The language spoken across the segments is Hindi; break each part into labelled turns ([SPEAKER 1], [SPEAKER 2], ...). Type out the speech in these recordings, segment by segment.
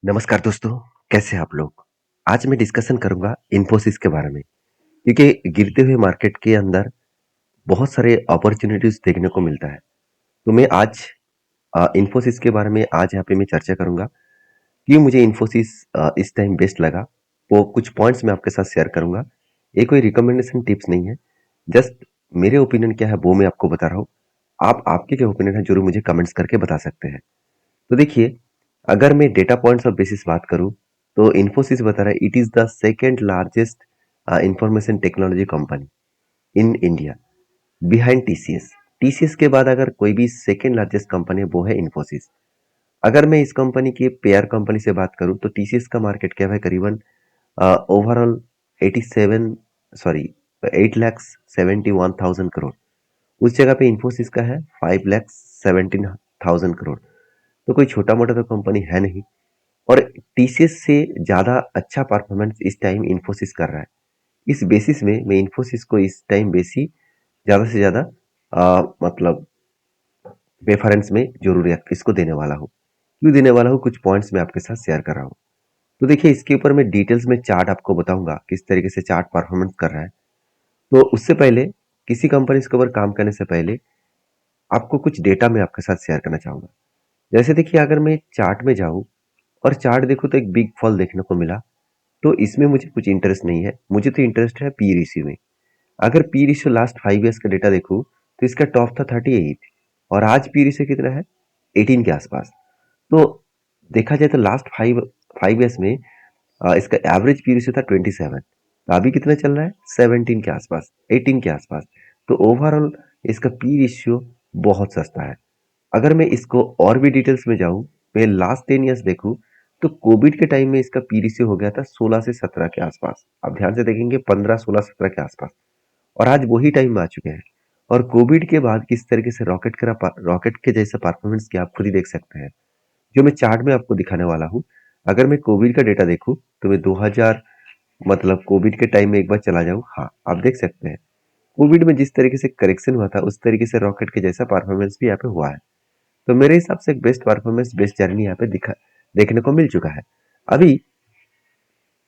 [SPEAKER 1] नमस्कार दोस्तों, कैसे हैं आप लोग? आज मैं डिस्कशन करूँगा इन्फोसिस के बारे में, क्योंकि गिरते हुए मार्केट के अंदर बहुत सारे अपॉर्च्युनिटीज़ देखने को मिलता है। तो मैं आज इन्फोसिस के बारे में आज यहाँ पे मैं चर्चा करूँगा, क्यों मुझे इन्फोसिस इस टाइम बेस्ट लगा, वो कुछ पॉइंट्स मैं आपके साथ शेयर करूँगा। ये कोई रिकमेंडेशन टिप्स नहीं है, जस्ट मेरे ओपिनियन क्या है वो मैं आपको बता रहा हूँ। आप आपके क्या ओपिनियन है ज़रूर मुझे कमेंट्स करके बता सकते हैं। तो देखिए, अगर मैं डेटा पॉइंट्स ऑफ बेसिस बात करूं तो इन्फोसिस बता रहा है it is the second largest information technology company in India behind TCS. TCS के बाद अगर कोई भी सेकेंड लार्जेस्ट कंपनी है वो है इन्फोसिस। अगर मैं इस कंपनी की पेयर कंपनी से बात करूं तो टीसीएस का मार्केट कैप है करीबन ओवरऑल 87 सॉरी 8,71,000 करोड़। उस जगह पे इन्फोसिस का है 5,17,000 करोड़। तो कोई छोटा मोटा तो कंपनी है नहीं। और टीसीएस से ज़्यादा अच्छा परफॉर्मेंस इस टाइम इन्फोसिस कर रहा है। इस बेसिस में मैं इन्फोसिस को इस टाइम बेसी ज़्यादा से ज़्यादा मतलब प्रेफरेंस में जरूर इसको देने वाला हूँ। क्यों देने वाला हूँ, कुछ पॉइंट्स मैं आपके साथ शेयर कर रहा हूँ। तो देखिए, इसके ऊपर मैं डिटेल्स में चार्ट आपको बताऊंगा किस तरीके से चार्ट परफॉर्मेंस कर रहा है। तो उससे पहले किसी कंपनी के ऊपर काम करने से पहले आपको कुछ डेटा मैं आपके साथ शेयर करना चाहूंगा। जैसे देखिए, अगर मैं चार्ट में जाऊं और चार्ट देखूं तो एक बिग फॉल देखने को मिला। तो इसमें मुझे कुछ इंटरेस्ट नहीं है, मुझे तो इंटरेस्ट है पी रेशियो में। अगर पी रेशियो लास्ट 5 ईयर्स का डेटा देखूं तो इसका टॉप था 38 और आज पी रेशियो कितना है, 18 के आसपास। तो देखा जाए तो लास्ट फाइव फाइव ईयर्स में इसका एवरेज पी रेशियो था 27। तो अभी कितना चल रहा है, 17 के आसपास, 18 के आसपास। तो ओवरऑल इसका पी रेशियो बहुत सस्ता है। अगर मैं इसको और भी डिटेल्स में जाऊं, मैं लास्ट 10 ईयर्स देखूं तो कोविड के टाइम में इसका पी रेशियो हो गया था 16 से 17 के आसपास। आप ध्यान से देखेंगे 15 16 17 के आसपास। और आज वही टाइम में आ चुके हैं। और कोविड के बाद किस तरीके से रॉकेट के जैसा परफॉर्मेंस किया आप खुद ही देख सकते हैं, जो मैं चार्ट में आपको दिखाने वाला हूँ। अगर मैं कोविड का डेटा देखूं तो मैं 2000 मतलब कोविड के टाइम में एक बार चला जाऊं, हाँ आप देख सकते हैं कोविड में जिस तरीके से करेक्शन हुआ था उस तरीके से रॉकेट के जैसा परफॉर्मेंस भी यहाँ पे हुआ है। तो मेरे हिसाब से एक बेस्ट परफॉर्मेंस बेस्ट जर्नी यहाँ पे दिखा देखने को मिल चुका है। अभी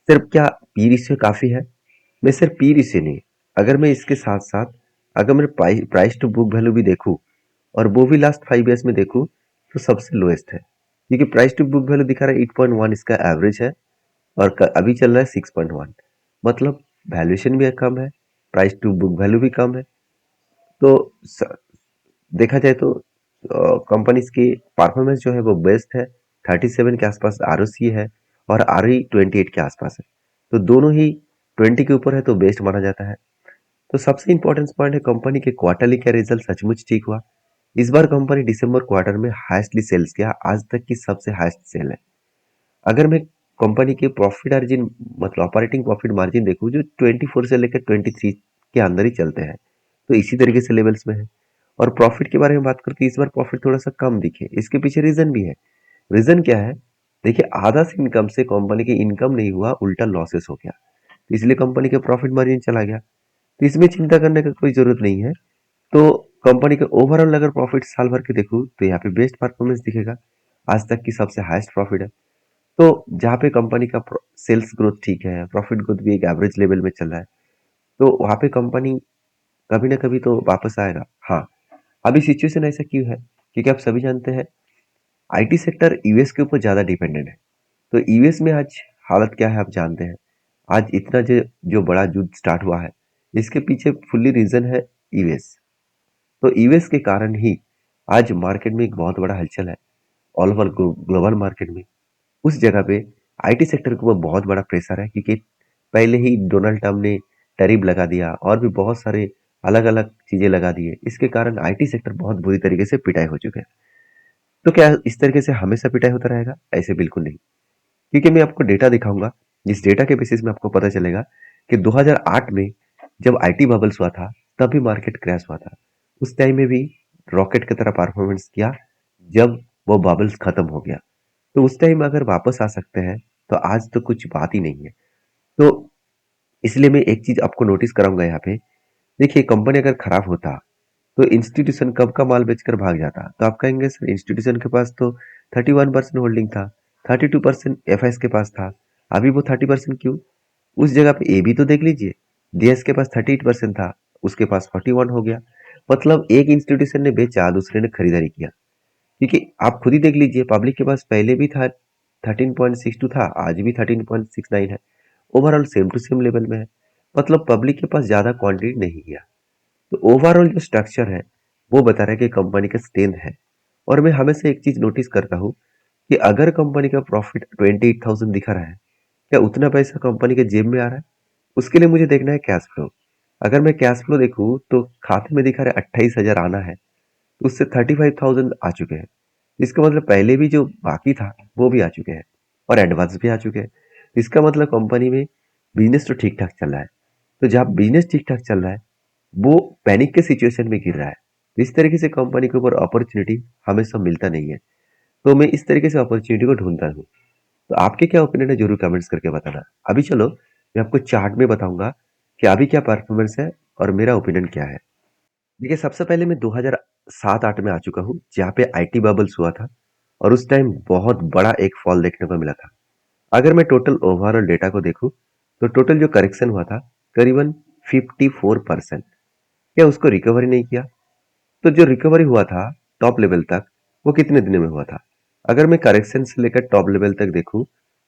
[SPEAKER 1] सिर्फ क्या पी रेशियो काफी है, मैं सिर्फ पी रेशियो नहीं, अगर मैं इसके साथ साथ अगर मैं प्राइस टू बुक वैल्यू भी देखूं और वो भी लास्ट 5 ईयर्स में देखूं तो सबसे लोएस्ट है। क्योंकि प्राइस टू बुक वैल्यू दिखा रहा है 8.1 इसका एवरेज है और अभी चल रहा है 6.1। मतलब वैल्यूएशन भी कम है, प्राइस टू बुक वैल्यू भी कम है। तो देखा जाए तो कंपनीज की परफॉर्मेंस जो है वो बेस्ट है। 37 के आसपास आरओसी है और आरई 28 के आसपास है। तो दोनों ही 20 के ऊपर है तो बेस्ट माना जाता है। तो सबसे इंपॉर्टेंट पॉइंट है कंपनी के क्वार्टरली का रिजल्ट सचमुच ठीक हुआ। इस बार कंपनी दिसंबर क्वार्टर में हाईएस्टली सेल्स किया, आज तक की सबसे हाईएस्ट सेल है। अगर मैं कंपनी के प्रॉफिट मार्जिन मतलब ऑपरेटिंग प्रॉफिट मार्जिन देखूं जो 24 से लेकर 23 के अंदर ही चलते हैं, तो इसी तरीके से लेवल्स में है। और प्रॉफिट के बारे में बात करते इस बार प्रॉफिट थोड़ा सा कम दिखे, इसके पीछे रीजन भी है। रीजन क्या है, देखिए आधा से इनकम से कंपनी की इनकम नहीं हुआ, उल्टा लॉसेस हो गया, तो इसलिए कंपनी के प्रॉफिट मार्जिन चला गया। तो इसमें चिंता करने का कोई जरूरत नहीं है। तो कंपनी के ओवरऑल अगर प्रॉफिट साल भर के देखूं तो यहाँ पे बेस्ट परफॉर्मेंस दिखेगा, आज तक की सबसे हाईएस्ट प्रॉफिट है। तो जहाँ पे कंपनी का सेल्स ग्रोथ ठीक है, प्रॉफिट ग्रोथ भी एक एवरेज लेवल में चल रहा है, तो वहाँ पे कंपनी कभी ना कभी तो वापस आएगा। हाँ, अभी सिचुएशन ऐसा क्यों है, क्योंकि आप सभी जानते हैं आईटी सेक्टर यूएस के ऊपर ज़्यादा डिपेंडेंट है। तो यूएस में आज हालत क्या है आप जानते हैं। आज इतना जो बड़ा युद्ध स्टार्ट हुआ है, इसके पीछे फुल्ली रीजन है यूएस। तो यूएस के कारण ही आज मार्केट में एक बहुत बड़ा हलचल है, ऑल ओवर ग्लोबल मार्केट में। उस जगह पे आईटी सेक्टर के ऊपर बहुत बड़ा प्रेशर है, क्योंकि पहले ही डोनाल्ड ट्रम्प ने टैरिफ लगा दिया और भी बहुत सारे अलग अलग चीजें लगा दिए। इसके कारण आईटी सेक्टर बहुत बुरी तरीके से पिटाई हो चुके हैं। तो क्या इस तरीके से हमेशा पिटाई होता रहेगा, ऐसे बिल्कुल नहीं। क्योंकि मैं आपको डेटा दिखाऊंगा, जिस डेटा के बेसिस में आपको पता चलेगा कि 2008 में जब आईटी बबल्स हुआ था तब भी मार्केट क्रैश हुआ था। उस टाइम में भी रॉकेट की तरह परफॉर्मेंस किया। जब वो बबल्स खत्म हो गया, तो उस टाइम अगर वापस आ सकते हैं तो आज तो कुछ बात ही नहीं है। तो इसलिए मैं एक चीज आपको नोटिस कराऊंगा यहाँ पे। देखिए, कंपनी अगर खराब होता तो इंस्टीट्यूशन कब का माल बेचकर भाग जाता। तो आप कहेंगे सर इंस्टीट्यूशन के पास तो 31% होल्डिंग था, 32% एफएस के पास था, अभी वो 30% क्यों? उस जगह पे ए भी तो देख लीजिए, डीएस के पास 38% था, उसके पास 41 हो गया। मतलब एक इंस्टीट्यूशन ने बेचा, दूसरे ने खरीदारी किया। क्योंकि आप खुद ही देख लीजिए, पब्लिक के पास पहले भी था 13.62 था, आज भी 13.69 है। Overall same to same level में है। मतलब पब्लिक के पास ज्यादा क्वांटिटी नहीं गया। तो ओवरऑल जो स्ट्रक्चर है वो बता रहा है कि कंपनी का स्ट्रेंथ है। और मैं हमेशा एक चीज नोटिस करता हूँ कि अगर कंपनी का प्रॉफिट 28,000 दिखा रहा है, क्या उतना पैसा कंपनी के जेब में आ रहा है? उसके लिए मुझे देखना है कैश फ्लो। अगर मैं कैश फ्लो देखूँ तो खाते में दिखा रहा है 28,000 आना है, तो उससे 35,000 आ चुके हैं। इसका मतलब पहले भी जो बाकी था वो भी आ चुके हैं और एडवांस भी आ चुके हैं। इसका मतलब कंपनी में बिजनेस तो ठीक ठाक चल रहा है। तो जब बिजनेस ठीक ठाक चल रहा है, वो पैनिक के सिचुएशन में गिर रहा है। इस तरीके से कंपनी के ऊपर अपॉर्चुनिटी हमेशा मिलता नहीं है। तो मैं इस तरीके से अपॉर्चुनिटी को ढूंढता हूँ। तो आपके क्या ओपिनियन है, जरूर कमेंट्स करके बताना। अभी चलो मैं आपको चार्ट में बताऊंगा कि अभी क्या परफॉर्मेंस है और मेरा ओपिनियन क्या है। देखिए, सबसे पहले मैं 2007-8 में आ चुका हूँ, जहाँ पे आईटी बबल्स हुआ था और उस टाइम बहुत बड़ा एक फॉल देखने को मिला था। अगर मैं टोटल ओवरऑल डेटा को देखूं तो टोटल जो करेक्शन हुआ था करीबन 54%। क्या उसको रिकवरी नहीं किया? तो जो रिकवरी हुआ था टॉप लेवल तक, वो कितने दिनों में हुआ था? अगर मैं करेक्शन से लेकर टॉप लेवल तक देखूं,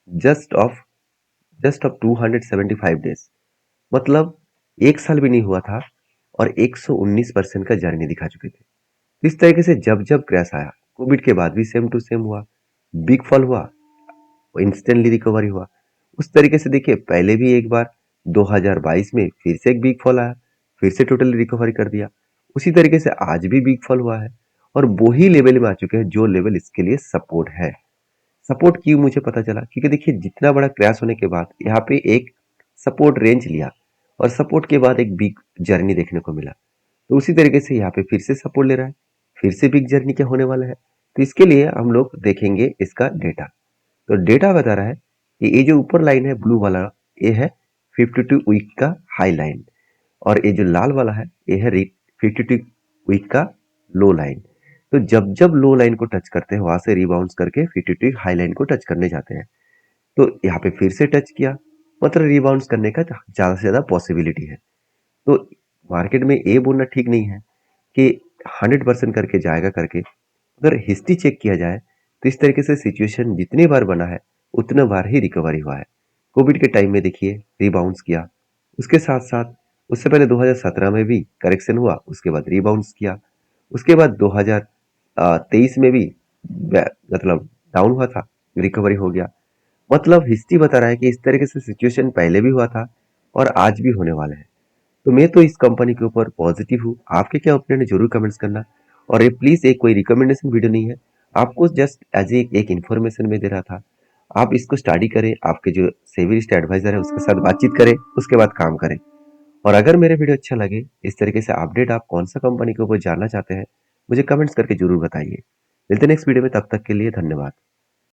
[SPEAKER 1] just of just of 275 days, मतलब एक साल भी नहीं हुआ था और 119% का जर्नी दिखा चुके थे। इस तरीके से जब जब क्रैश आया, कोविड के बाद भी सेम टू सेम हुआ, बिग फॉल हुआ, इंस्टेंटली रिकवरी हुआ। उस तरीके से देखिए, पहले भी एक बार 2022 में फिर से एक बिग फॉल आया, फिर से टोटली रिकवरी कर दिया। उसी तरीके से आज भी बिग फॉल हुआ है और वही लेवल में आ चुके हैं जो लेवल इसके लिए सपोर्ट है। सपोर्ट क्यों मुझे पता चला? क्योंकि देखिए, जितना बड़ा क्रैश होने के बाद यहाँ पे एक सपोर्ट रेंज लिया और सपोर्ट के बाद एक बिग जर्नी देखने को मिला। तो उसी तरीके से यहाँ पे फिर से सपोर्ट ले रहा है, फिर से बिग जर्नी क्या होने वाला है। तो इसके लिए हम लोग देखेंगे इसका डेटा। तो डेटा बता रहा है कि ये जो ऊपर लाइन है ब्लू वाला, ये है 52 वीक का हाई लाइन, और ये जो लाल वाला है ये है 52 वीक का लो लाइन। तो जब जब लो लाइन को टच करते हैं, वहां से रिबाउंड करके 52 हाई लाइन को टच करने जाते हैं। तो यहाँ पे फिर से टच किया, मतलब रिबाउंड करने का ज्यादा से ज्यादा पॉसिबिलिटी है। तो मार्केट में ये बोलना ठीक नहीं है कि 100% करके जाएगा करके। अगर हिस्ट्री चेक किया जाए तो इस तरीके से सिचुएशन जितनी बार बना है उतने बार ही रिकवरी हुआ है। कोविड के टाइम में देखिए रिबाउंड्स किया, उसके साथ साथ उससे पहले 2017 में भी करेक्शन हुआ, उसके बाद रिबाउंड्स किया, उसके बाद 2023 में भी मतलब डाउन हुआ था, रिकवरी हो गया। मतलब हिस्ट्री बता रहा है कि इस तरीके से सिचुएशन पहले भी हुआ था और आज भी होने वाला है। तो मैं तो इस कंपनी के ऊपर पॉजिटिव हूँ। आपके क्या ओपिनियन है, जरूर कमेंट्स करना। और ये प्लीज एक कोई रिकमेंडेशन वीडियो नहीं है, आपको जस्ट एज एक इन्फॉर्मेशन में दे रहा था। आप इसको स्टडी करें, आपके जो सेविस्ट एडवाइजर है उसके साथ बातचीत करें, उसके बाद काम करें। और अगर मेरे वीडियो अच्छा लगे, इस तरीके से अपडेट आप कौन सा कंपनी के ऊपर जानना चाहते हैं, मुझे कमेंट्स करके जरूर बताइए। मिलते हैं नेक्स्ट वीडियो में, तब तक के लिए धन्यवाद।